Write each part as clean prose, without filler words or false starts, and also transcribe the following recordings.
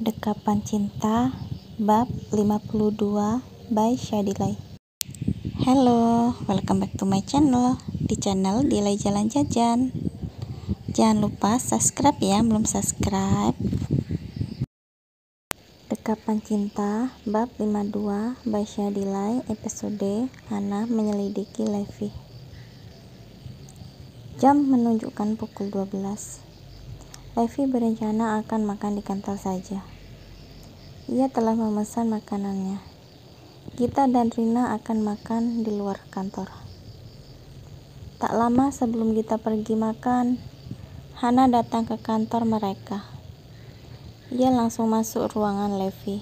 Dekapan Cinta Bab 52 by Shadilay. Hello, welcome back to my channel. Di channel Dilay Jalan Jajan. Jangan lupa subscribe ya, belum subscribe. Dekapan Cinta Bab 52 by Shadilay, episode Hana menyelidiki Levi. Jam menunjukkan pukul 12. Levi berencana akan makan di kantor saja. Ia telah memesan makanannya. Gita dan Rina akan makan di luar kantor. Tak lama sebelum Gita pergi makan, Hana datang ke kantor mereka. Ia langsung masuk ruangan Levi.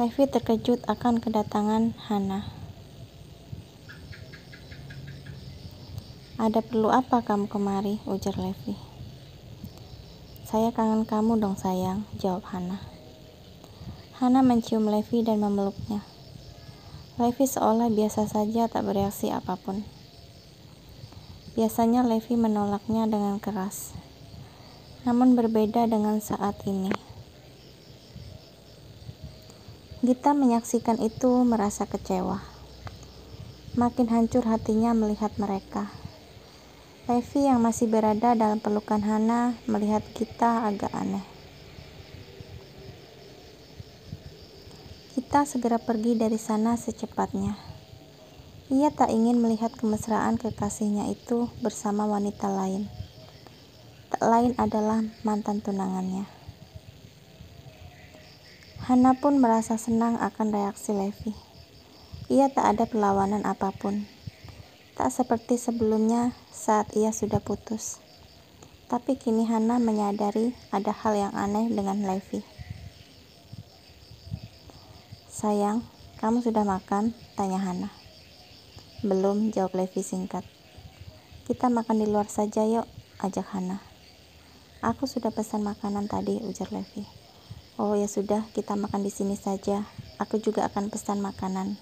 Levi terkejut akan kedatangan Hana. "Ada perlu apa kamu kemari?" ujar Levi. "Saya kangen kamu dong sayang," jawab Hana. Hana mencium Levi dan memeluknya. Levi seolah biasa saja, tak bereaksi apapun. Biasanya Levi menolaknya dengan keras. Namun berbeda dengan saat ini. Gita menyaksikan itu merasa kecewa. Makin hancur hatinya melihat mereka. Levi yang masih berada dalam pelukan Hana melihat Gita agak aneh. Gita segera pergi dari sana secepatnya. Ia tak ingin melihat kemesraan kekasihnya itu bersama wanita lain. Tak lain adalah mantan tunangannya. Hana pun merasa senang akan reaksi Levi. Ia tak ada perlawanan apapun. Tak seperti sebelumnya saat ia sudah putus. Tapi kini Hana menyadari ada hal yang aneh dengan Levi. "Sayang, kamu sudah makan?" tanya Hana. "Belum," jawab Levi singkat. "Kita makan di luar saja yuk," ajak Hana. "Aku sudah pesan makanan tadi," ujar Levi. "Oh ya sudah, kita makan di sini saja. Aku juga akan pesan makanan."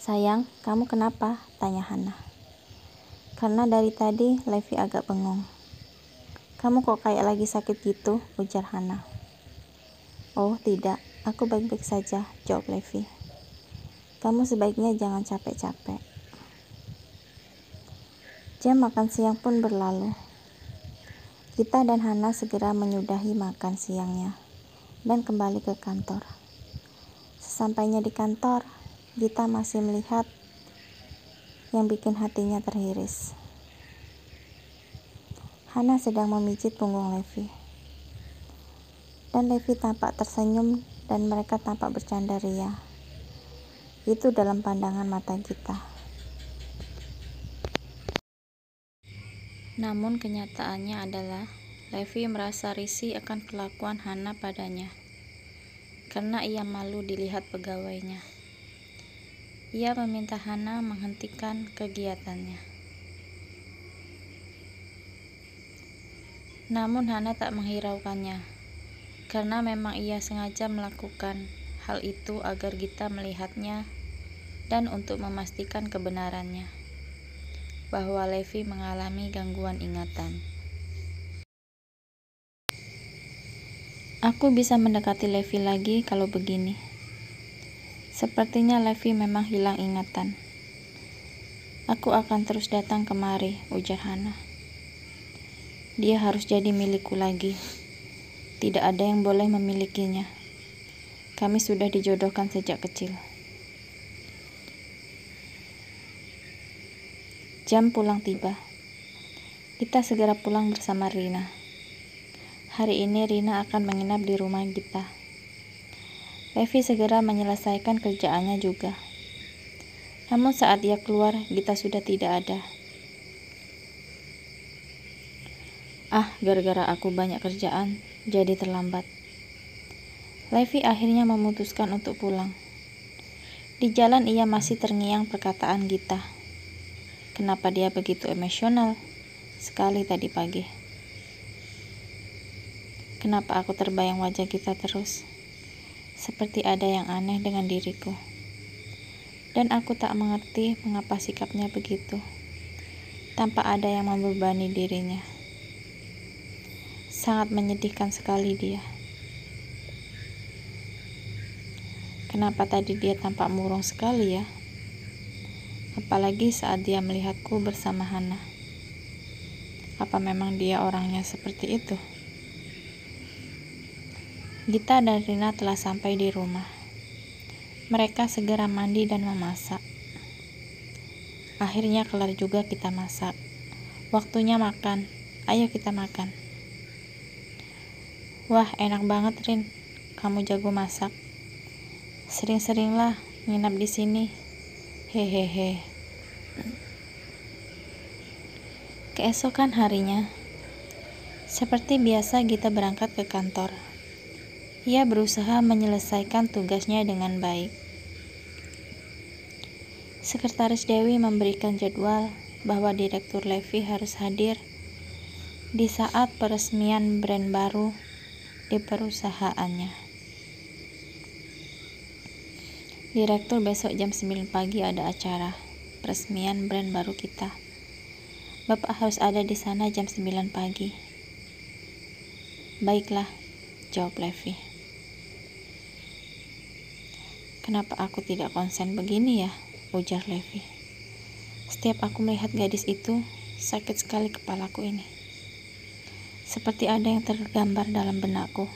"Sayang, kamu kenapa?" tanya Hana. Karena dari tadi Levi agak bengong. "Kamu kok kayak lagi sakit gitu?" ujar Hana. "Oh tidak, aku baik-baik saja," jawab Levi. "Kamu sebaiknya jangan capek-capek." Jam makan siang pun berlalu. Gita dan Hana segera menyudahi makan siangnya dan kembali ke kantor. Sesampainya di kantor, Gita masih melihat yang bikin hatinya terhiris. Hana sedang memijit punggung Levi. Dan Levi tampak tersenyum dan mereka tampak bercanda ria. Itu dalam pandangan mata Gita. Namun kenyataannya adalah Levi merasa risih akan kelakuan Hana padanya. Karena ia malu dilihat pegawainya. Ia meminta Hana menghentikan kegiatannya. Namun Hana tak menghiraukannya. Karena memang ia sengaja melakukan hal itu agar Gita melihatnya dan untuk memastikan kebenarannya bahwa Levi mengalami gangguan ingatan. "Aku bisa mendekati Levi lagi kalau begini. Sepertinya Levi memang hilang ingatan. Aku akan terus datang kemari," ujar Hana. "Dia harus jadi milikku lagi. Tidak ada yang boleh memilikinya. Kami sudah dijodohkan sejak kecil." Jam pulang tiba. Kita segera pulang bersama Rina. Hari ini Rina akan menginap di rumah Gita. Levi segera menyelesaikan kerjaannya juga. Namun saat ia keluar, Gita sudah tidak ada. Gara-gara aku banyak kerjaan, jadi terlambat. Levi akhirnya memutuskan untuk pulang. Di jalan ia masih terngiang perkataan Gita. Kenapa dia begitu emosional sekali tadi pagi? Kenapa aku terbayang wajah Gita terus? Seperti ada yang aneh dengan diriku. Dan aku tak mengerti mengapa sikapnya begitu, tanpa ada yang membebani dirinya. Sangat menyedihkan sekali dia. Kenapa tadi dia tampak murung sekali ya? Apalagi saat dia melihatku bersama Hana. Apa memang dia orangnya seperti itu? Gita dan Rina telah sampai di rumah. Mereka segera mandi dan memasak. Akhirnya kelar juga kita masak. Waktunya makan. Ayo kita makan. Wah, enak banget Rin. Kamu jago masak. Sering-seringlah nginap di sini. Hehehe. Keesokan harinya, seperti biasa Gita berangkat ke kantor. Ia berusaha menyelesaikan tugasnya dengan baik. Sekretaris Dewi memberikan jadwal bahwa Direktur Levi harus hadir di saat peresmian brand baru di perusahaannya. Direktur besok jam 9 pagi ada acara peresmian brand baru kita. Bapak harus ada di sana jam 9 pagi. Baiklah, jawab Levi. Kenapa aku tidak konsen begini ya? Ujar Levi. Setiap aku melihat gadis itu, sakit sekali kepalaku ini. Seperti ada yang tergambar dalam benakku.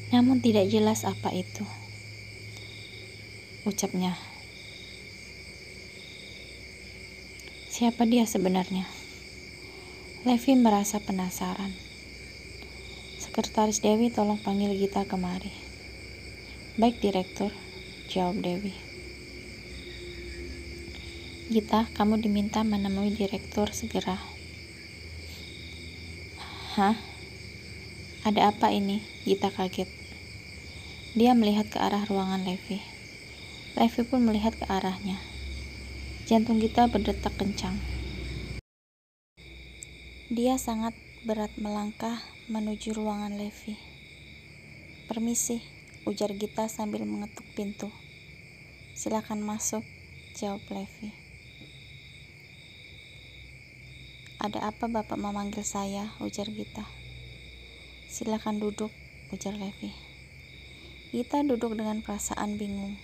Namun tidak jelas apa itu. Ucapnya. Siapa dia sebenarnya? Levi merasa penasaran. Sekretaris Dewi, tolong panggil Gita kemari. Baik, Direktur, jawab Dewi. Gita, kamu diminta menemui Direktur segera. Hah? Ada apa ini? Gita kaget. Dia melihat ke arah ruangan Levi. Levi pun melihat ke arahnya. Jantung Gita berdetak kencang. Dia sangat berat melangkah menuju ruangan Levi. Permisi, ujar Gita sambil mengetuk pintu. Silakan masuk, jawab Levi. Ada apa Bapak memanggil saya, ujar Gita. Silakan duduk, ujar Levi. Gita duduk dengan perasaan bingung.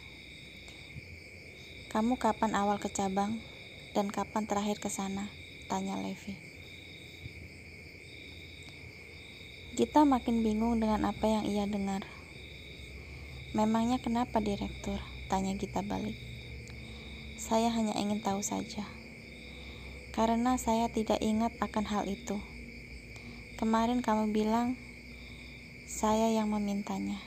Kamu kapan awal ke cabang dan kapan terakhir ke sana? Tanya Levi. Gita makin bingung dengan apa yang ia dengar. Memangnya kenapa, Direktur? Tanya Gita balik. Saya hanya ingin tahu saja. Karena saya tidak ingat akan hal itu. Kemarin kamu bilang saya yang memintanya.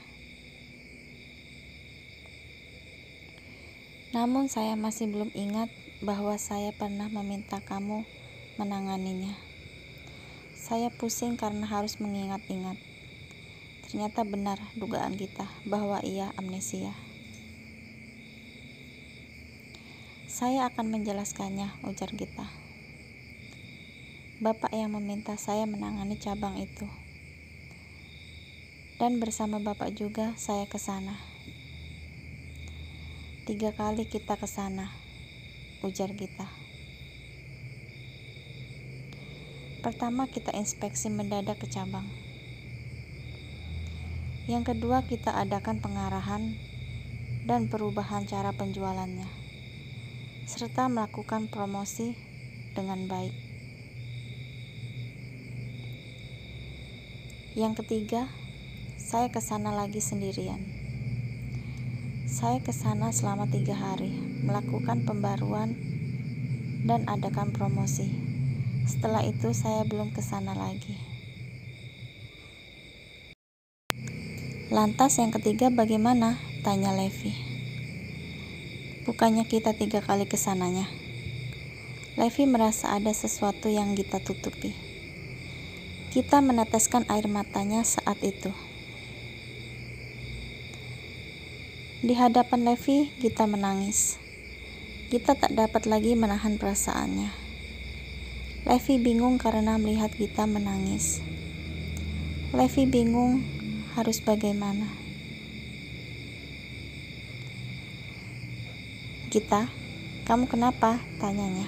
Namun saya masih belum ingat bahwa saya pernah meminta kamu menanganinya. Saya pusing karena harus mengingat-ingat. Ternyata benar dugaan kita bahwa ia amnesia. Saya akan menjelaskannya, ujar Gita. Bapak yang meminta saya menangani cabang itu. Dan bersama Bapak juga saya ke sana. 3 kali kita ke sana, ujar Gita. Pertama kita inspeksi mendadak ke cabang. Yang kedua kita adakan pengarahan dan perubahan cara penjualannya, serta melakukan promosi dengan baik. Yang ketiga, saya ke sana lagi sendirian. Saya ke sana selama 3 hari, melakukan pembaruan dan adakan promosi. Setelah itu saya belum ke sana lagi. Lantas yang ketiga bagaimana? Tanya Levi. Bukannya kita 3 kali ke sananya. Levi merasa ada sesuatu yang Gita tutupi. Gita meneteskan air matanya saat itu. Di hadapan Levi, Gita menangis. Gita tak dapat lagi menahan perasaannya. Levi bingung karena melihat Gita menangis. Levi bingung harus bagaimana. Gita, kamu kenapa? Tanyanya.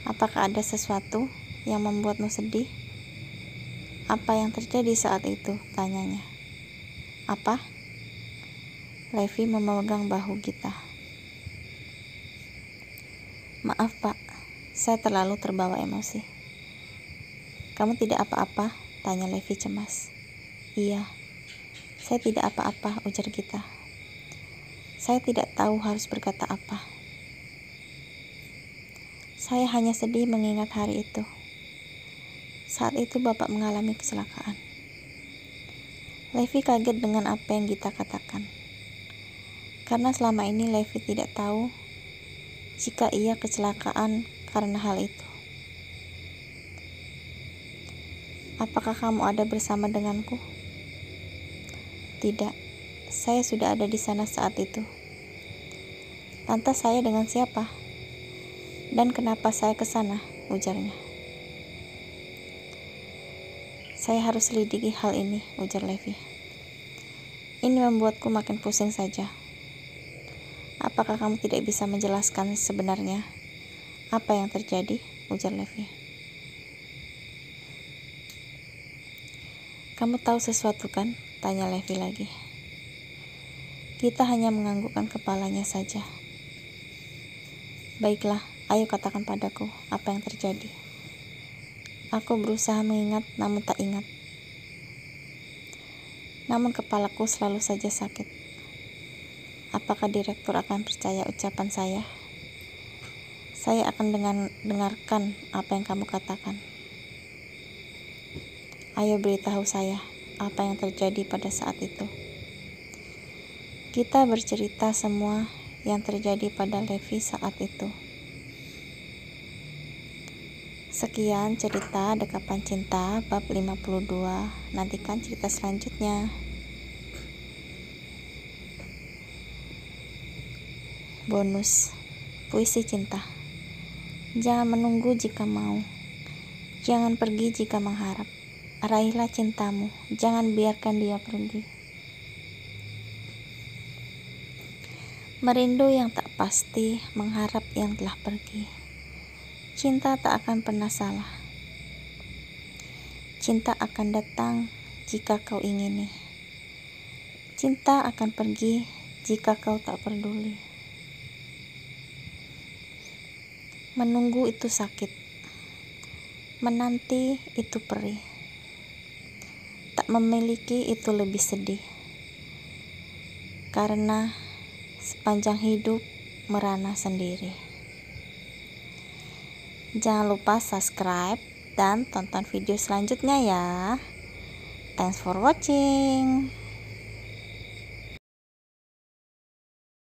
Apakah ada sesuatu yang membuatmu sedih? Apa yang terjadi saat itu? Tanyanya. Apa? Levi memegang bahu Gita. Maaf Pak, saya terlalu terbawa emosi. Kamu tidak apa-apa? Tanya Levi cemas. Iya, saya tidak apa-apa, ujar Gita. Saya tidak tahu harus berkata apa. Saya hanya sedih mengingat hari itu. Saat itu Bapak mengalami kecelakaan. Levi kaget dengan apa yang Gita katakan. Karena selama ini Levi tidak tahu jika ia kecelakaan karena hal itu. Apakah kamu ada bersama denganku? Tidak, saya sudah ada di sana saat itu. Lantas saya dengan siapa? Dan kenapa saya ke sana? Ujarnya. Saya harus selidiki hal ini, ujar Levi. Ini membuatku makin pusing saja. Apakah kamu tidak bisa menjelaskan sebenarnya apa yang terjadi? Ujar Levi. Kamu tahu sesuatu kan? Tanya Levi lagi. Kita hanya menganggukkan kepalanya saja. Baiklah, ayo katakan padaku apa yang terjadi. Aku berusaha mengingat namun tak ingat. Namun kepalaku selalu saja sakit. Apakah direktur akan percaya ucapan saya? Saya akan dengarkan apa yang kamu katakan. Ayo beritahu saya apa yang terjadi pada saat itu. Kita bercerita semua yang terjadi pada Levi saat itu. Sekian cerita Dekapan Cinta bab 52. Nantikan cerita selanjutnya. Bonus puisi cinta. Jangan menunggu jika mau. Jangan pergi jika mengharap. Raihlah cintamu, jangan biarkan dia pergi. Merindu yang tak pasti, mengharap yang telah pergi. Cinta tak akan pernah salah. Cinta akan datang jika kau ingini. Cinta akan pergi jika kau tak peduli. Menunggu itu sakit. Menanti itu perih. Tak memiliki itu lebih sedih. Karena sepanjang hidup merana sendiri. Jangan lupa subscribe dan tonton video selanjutnya ya. Thanks for watching.